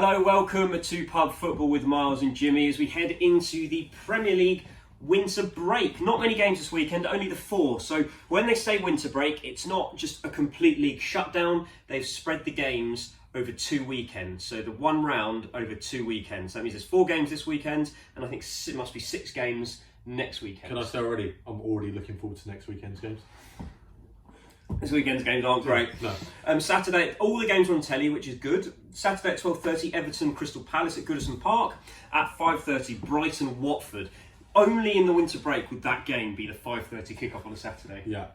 Hello, welcome to Pub Football with Miles and Jimmy as we head into the Premier League winter break. Not many games this weekend, only the 4. So when they say winter break, it's not just a complete league shutdown. They've spread the games over 2 weekends. So the one round over 2 weekends. That means there's 4 games this weekend, and I think it must be 6 games next weekend. Can I say already? I'm already looking forward to next weekend's games. This weekend's games aren't great. No. Saturday, all the games are on telly, which is good. Saturday at 12:30, Everton Crystal Palace at Goodison Park. At 5:30, Brighton Watford. Only in the winter break would that game be the 5:30 kickoff on a Saturday. Yeah.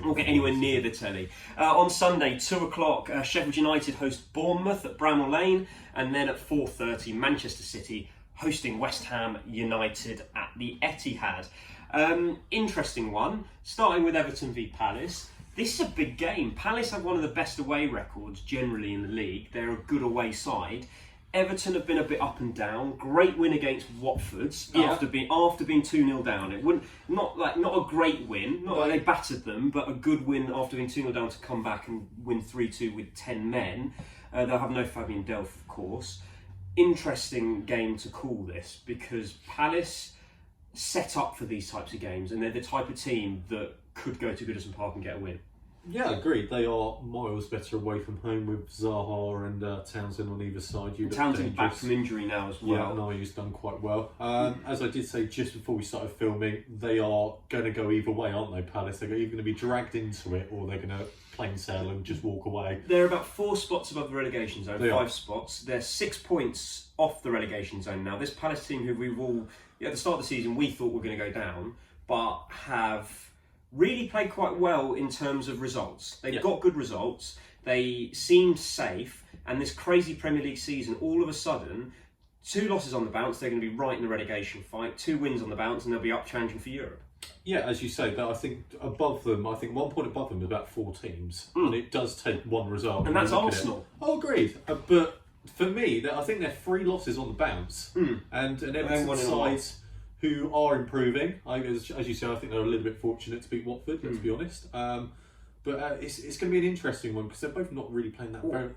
Won't get anywhere near the telly. On Sunday, 2 o'clock, Sheffield United host Bournemouth at Bramall Lane. And then at 4:30, Manchester City hosting West Ham United at the Etihad. Interesting one, starting with Everton v Palace. This is a big game. Palace have one of the best away records generally in the league. They're a good away side. Everton have been a bit up and down. Great win against Watford after being 2-0 down. It wouldn't not a great win, not like they battered them, but a good win after being 2-0 down to come back and win 3-2 with 10 men. They'll have no Fabian Delph, of course. Interesting game to call this because Palace set up for these types of games, and they're the type of team that could go to Goodison Park and get a win. Yeah, agreed. They are miles better away from home with Zaha and Townsend on either side. Townsend back from injury now as well. Yeah, Nayu's done quite well. As I did say just before we started filming, they are going to go either way, aren't they, Palace? They're either going to be dragged into it or they're going to plain sail and just walk away. They're about 4 spots above the relegation zone, They 5 are. spots. They're 6 points off the relegation zone now. This Palace team, who we've all, at the start of the season, we thought were going to go down, but have really played quite well in terms of results. They've got good results. They seemed safe. And this crazy Premier League season, all of a sudden, 2 losses on the bounce, they're going to be right in the relegation fight. 2 wins on the bounce, and they'll be up challenging for Europe. Yeah, as you say, but I think above them, 1 point above them is about 4 teams. And it does take one result. And that's Arsenal. Oh, agreed. But for me, I think they're 3 losses on the bounce. And an Everton side who are improving. As you say, I think they're a little bit fortunate to beat Watford, let's be honest. But it's going to be an interesting one because they're both not really playing that well.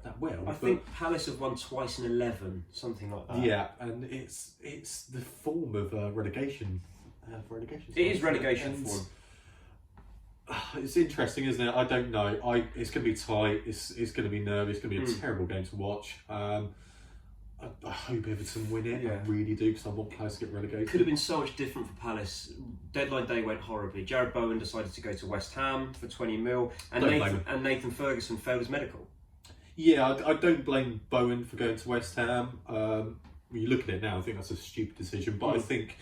I think Palace have won twice in 11, something like that. Yeah, and it's the form of relegation. It is relegation form. It's interesting, isn't it? I don't know. It's going to be tight. It's going to be nervous. It's going to be a terrible game to watch. I hope Everton win it. I really do because I want Palace to get relegated. Could have been so much different for Palace. Deadline day went horribly. Jared Bowen decided to go to West Ham for 20 mil, and Nathan Ferguson failed his medical. Yeah, I don't blame Bowen for going to West Ham. When you look at it now, I think that's a stupid decision. But I think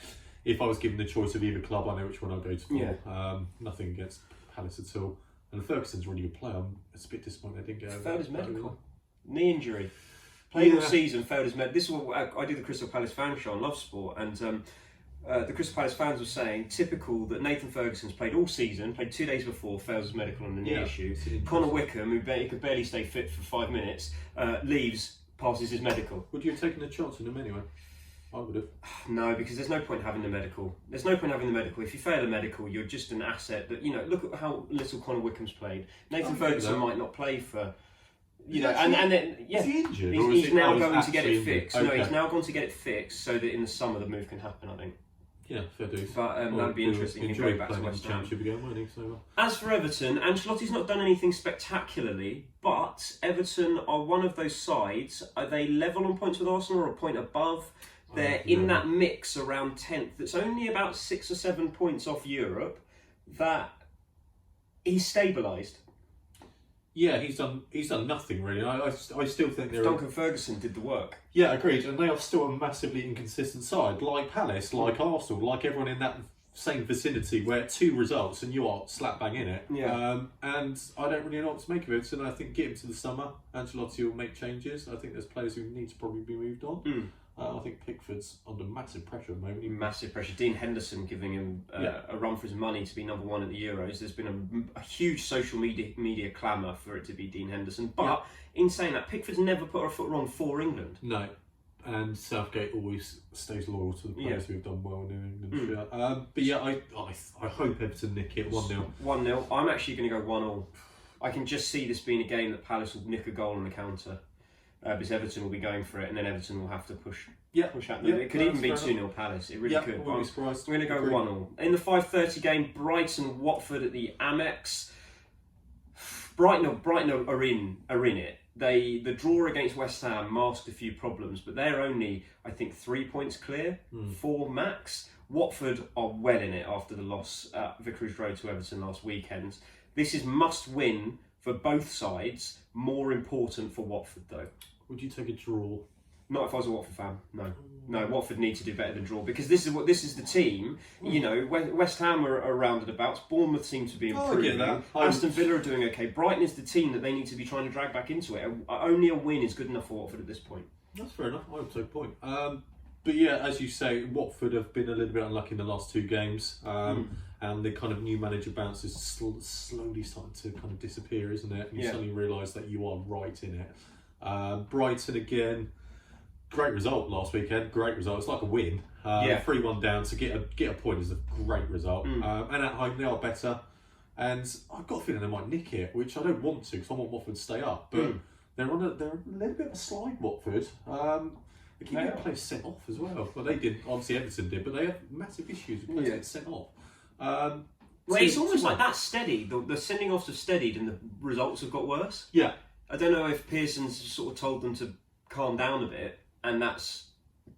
if I was given the choice of either club, I know which one I'd go to for. Nothing against Palace at all. And Ferguson's a really good player. I'm a bit disappointed I didn't get over. Failed his medical. Knee injury. Played all season, failed his medical. This is what I do the Crystal Palace fan show on Love Sport, and the Crystal Palace fans were saying, typical that Nathan Ferguson's played all season, played 2 days before, fails his medical on the knee issue. Connor Wickham, who could barely stay fit for 5 minutes, leaves, passes his medical. Would you have taken a chance on him anyway? I would have. No, because there's no point having the medical. There's no point having the medical. If you fail a medical, you're just an asset that, look at how little Connor Wickham's played. Nathan Ferguson might not play for... and then is he injured? He's now going to get it fixed. Okay. No, he's now going to get it fixed so that in the summer the move can happen, I think. Yeah, fair dues. But that'd be interesting. He can go back to West Ham. Again, won't he? So, As for Everton, Ancelotti's not done anything spectacularly, but Everton are one of those sides. Are they level on points with Arsenal or a point above? They're in that mix around 10th. That's only about 6 or 7 points off Europe. That he's stabilised. Yeah, he's done nothing really. I still think Duncan Ferguson did the work. Yeah, agreed. And they are still a massively inconsistent side, like Palace, like Arsenal, like everyone in that same vicinity, where 2 results and you are slap bang in it. Yeah. And I don't really know what to make of it. And I think get him to the summer, Ancelotti will make changes. I think there's players who need to probably be moved on. I think Pickford's under massive pressure at the moment. Massive pressure. Dean Henderson giving him a run for his money to be number 1 at the Euros. There's been a huge social media clamour for it to be Dean Henderson. But in saying that, Pickford's never put a foot wrong for England. No. And Southgate always stays loyal to the players who have done well in England. But yeah, I hope Everton nick it 1-0. 1-0. I'm actually going to go 1-1. I can just see this being a game that Palace will nick a goal on the counter. because Everton will be going for it, and then Everton will have to push at them. Yeah, It could even be 2-0 Palace. It really could. I wouldn't be surprised. We're going to go 1-1. In the 5:30 game, Brighton Watford at the Amex. Brighton are in it. The draw against West Ham masked a few problems, but they're only, I think, 3 points clear, 4 max. Watford are well in it after the loss at Vicarage Road to Everton last weekend. This is must win for both sides. More important for Watford though. Would you take a draw? Not if I was a Watford fan. No. Watford need to do better than draw, because this is the team. You know, West Ham are rounded about. Bournemouth seem to be improving. Aston Villa are doing okay. Brighton is the team that they need to be trying to drag back into it. Only a win is good enough for Watford at this point. That's fair enough. I would take a point. But yeah, as you say, Watford have been a little bit unlucky in the last 2 games. And the kind of new manager bounce is slowly starting to kind of disappear, isn't it? And you suddenly realise that you are right in it. Brighton again, great result last weekend. Great result. It's like a win. 3-1 down to get a point is a great result. And at home they are better. And I've got a feeling they might nick it, which I don't want to, because I want Watford to stay up. But they're a little bit of a slide, Watford. They keep getting players sent off as well. Well, they did. Obviously, Everton did, but they have massive issues with players getting sent off. Well, it's almost like that's steady. The sending offs have steadied and the results have got worse. Yeah. I don't know if Pearson's sort of told them to calm down a bit, and that's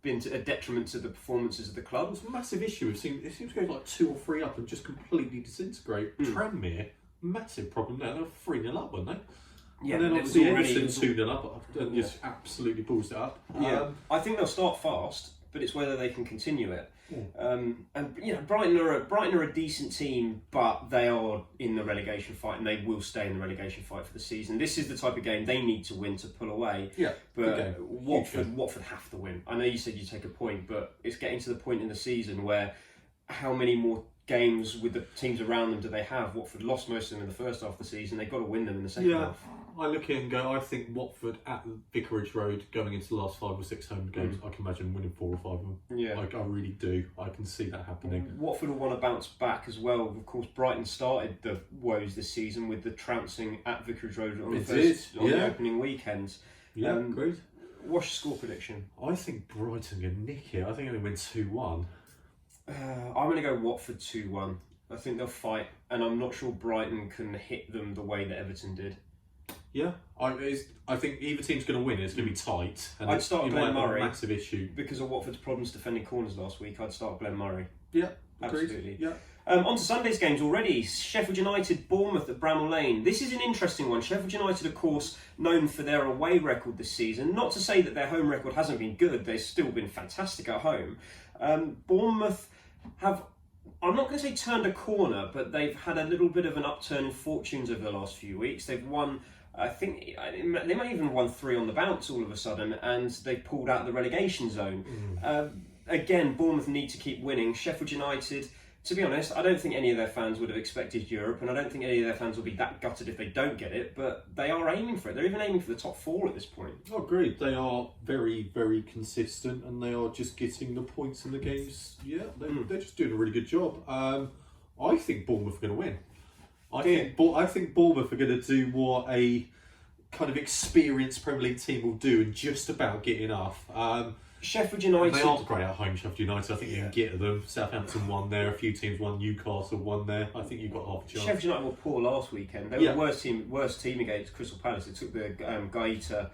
been a detriment to the performances of the club. It's a massive issue. It seems to go like 2 or 3 up and just completely disintegrate. Tranmere, massive problem there. They were 3-0 up, weren't they? Yeah, and then obviously Everton 2-0 up and just absolutely pulls it up. I think they'll start fast, but it's whether they can continue it. And you know, Brighton are a decent team, but they are in the relegation fight, and they will stay in the relegation fight for the season. This is the type of game they need to win to pull away. But Watford have to win. I know you said you take a point, but it's getting to the point in the season where how many more games with the teams around them do they have? Watford lost most of them in the first half of the season. They've got to win them in the second half. I look at it and go, I think Watford at Vicarage Road going into the last 5 or 6 home games, I can imagine winning 4 or 5 of them. Yeah. I really do. I can see that happening. Watford will want to bounce back as well. Of course, Brighton started the woes this season with the trouncing at Vicarage Road on the opening weekend. Yeah, great. What's your score prediction? I think Brighton can nick it. I think they'll win 2-1. I'm going to go Watford 2-1. I think they'll fight, and I'm not sure Brighton can hit them the way that Everton did. Yeah, I think either team's going to win. It's going to be tight. And I'd start Glenn Murray. A massive issue because of Watford's problems defending corners last week. I'd start Glenn Murray. Yeah, absolutely. Yeah. On to Sunday's games already. Sheffield United, Bournemouth at Bramall Lane. This is an interesting one. Sheffield United, of course, known for their away record this season. Not to say that their home record hasn't been good. They've still been fantastic at home. Bournemouth have, I'm not going to say turned a corner, but they've had a little bit of an upturn in fortunes over the last few weeks. They've won, I think, they might even won 3 on the bounce all of a sudden, and they've pulled out of the relegation zone. Again, Bournemouth need to keep winning. Sheffield United, to be honest, I don't think any of their fans would have expected Europe, and I don't think any of their fans will be that gutted if they don't get it, but they are aiming for it. They're even aiming for the top 4 at this point. Oh, agreed. They are very, very consistent, and they are just getting the points in the games. Yeah, they're just doing a really good job. I think Bournemouth are going to win. I think Bournemouth are going to do what a kind of experienced Premier League team will do and just about get enough. Sheffield United. They aren't great at home, Sheffield United. I think you can get them. Southampton won there. A few teams won. Newcastle won there. I think you've got half a chance. Sheffield United were poor last weekend. They were the worst team against Crystal Palace. It took the Gaeta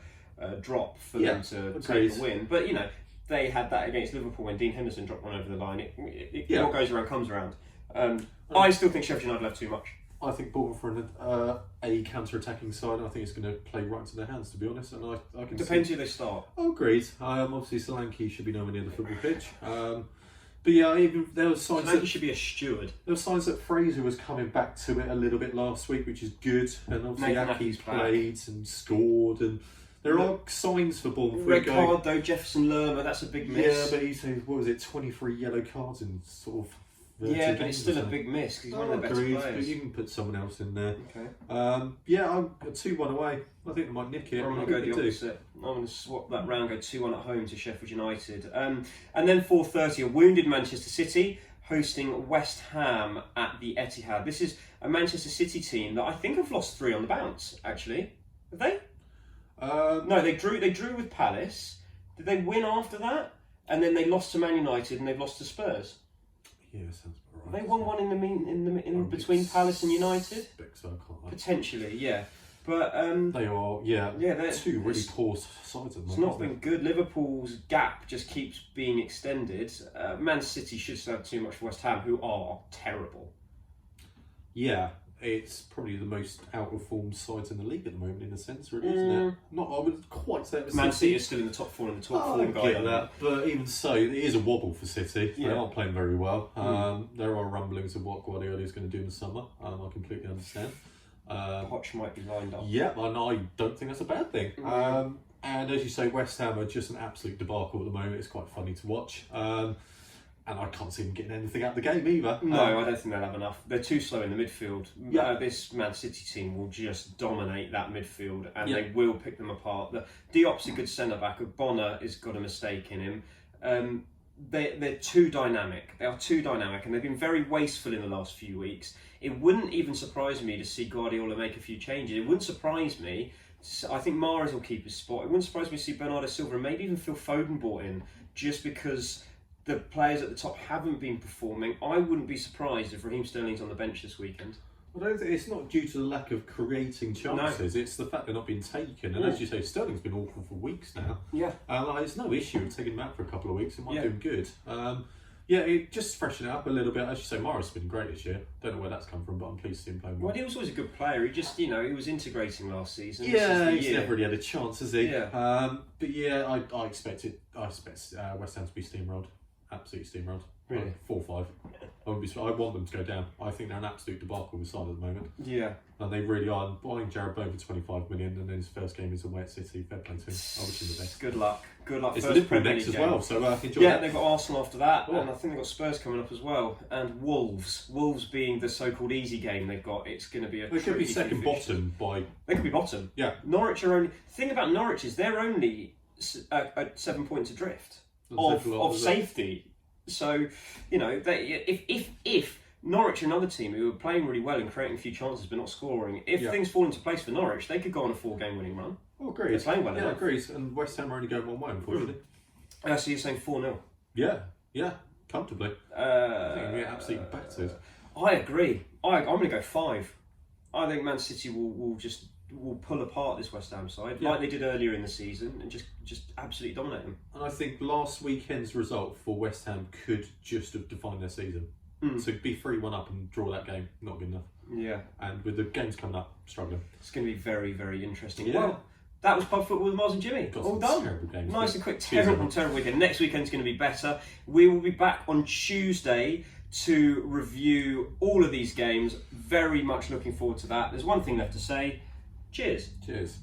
drop for them to take a win. But, you know, they had that against Liverpool when Dean Henderson dropped one over the line. What goes around comes around. I still think Sheffield United have too much. I think Bournemouth are a counter-attacking side. I think it's going to play right into their hands, to be honest. And I can depends who they start. Oh, agreed. Obviously, Solanke should be nowhere near the football pitch. But yeah, even there were signs that should be a steward. There were signs that Fraser was coming back to it a little bit last week, which is good. And obviously, Aki's played and scored, and there are signs for Bournemouth. Red card though, Jefferson Lerma. That's a big miss. Yeah, but he's 23 yellow cards in sort of. Yeah, but it's still a big miss because he's one of the better players. But you can put someone else in there. Okay. I'm 2-1 away. I think they might nick it. I'm going to go the opposite. I'm going to swap that round, go 2-1 at home to Sheffield United. And then 4:30, a wounded Manchester City hosting West Ham at the Etihad. This is a Manchester City team that I think have lost 3 on the bounce, actually. Have they? No, they drew. They drew with Palace. Did they win after that? And then they lost to Man United and they've lost to Spurs. Yeah, sounds about right. They won one in between Palace and United. Potentially, yeah. But they are, they're two really poor sides at the moment. It's not been good. Liverpool's gap just keeps being extended. Man City should still have too much for West Ham, who are terrible. Yeah, it's probably the most out of form sides in the league at the moment, in a sense, really, isn't it? Not, I wouldn't quite say it was Man City is still in the top 4 in the top 4 guy. Get that, but even so, it is a wobble for City. They aren't playing very well. There are rumblings of what Guardiola is going to do in the summer. I completely understand. Poch might be lined up. Yeah, and I don't think that's a bad thing. And as you say, West Ham are just an absolute debacle at the moment. It's quite funny to watch. And I can't see them getting anything out of the game either. No, I don't think they'll have enough. They're too slow in the midfield. This Man City team will just dominate that midfield and they will pick them apart. Diop's a good centre-back. Bonner has got a mistake in him. They're too dynamic. They are too dynamic and they've been very wasteful in the last few weeks. It wouldn't even surprise me to see Guardiola make a few changes. It wouldn't surprise me. I think Mahrez will keep his spot. It wouldn't surprise me to see Bernardo Silva and maybe even Phil Foden brought in just because the players at the top haven't been performing. I wouldn't be surprised if Raheem Sterling's on the bench this weekend. I don't think it's not due to the lack of creating chances. No. It's the fact they're not being taken. And as you say, Sterling's been awful for weeks now. Yeah. It's no issue of taking him out for a couple of weeks. It might do him good. It just freshen it up a little bit. As you say, Mahrez has been great this year. Don't know where that's come from, but I'm pleased to see him playing well. Well, he was always a good player. He just, he was integrating last season. He's never really had a chance, has he? Yeah. I expect West Ham to be steamrolled. Absolutely steamrolled. Really? 4-5. I want them to go down. I think they're an absolute debacle side at the moment. Yeah. And they really are. Buying Jarrod Bowen for 25 million and then his first game is away at City. Fair play to him. I wish him the best. Good luck. Good luck. It's Liverpool next as well, so enjoy that. Yeah, they've got Arsenal after that, and I think they've got Spurs coming up as well. And Wolves. Wolves being the so-called easy game they've got, it's going to be a They could be second bottom by... They could be bottom. Yeah. Norwich are only... The thing about Norwich is they're only 7 points adrift of safety. So, if Norwich are another team who are playing really well and creating a few chances but not scoring, if things fall into place for Norwich, they could go on a 4-game winning run. Oh, agreed. They're playing well enough. Agreed. And West Ham are only going one way, unfortunately. So you're saying 4-0? Yeah, comfortably. I think we're absolutely battered. I agree. I'm going to go 5. I think Man City will pull apart this West Ham side like they did earlier in the season and just absolutely dominate them. And I think last weekend's result for West Ham could just have defined their season. So be 3-1 up and draw that game, not good enough. Yeah. And with the games coming up, struggling. It's going to be very, very interesting. Yeah. Well, that was Pub Football with Miles and Jimmy. All done. Terrible games, nice and quick. Terrible weekend. Next weekend's going to be better. We will be back on Tuesday to review all of these games. Very much looking forward to that. There's one thing left to say. Cheers. Cheers.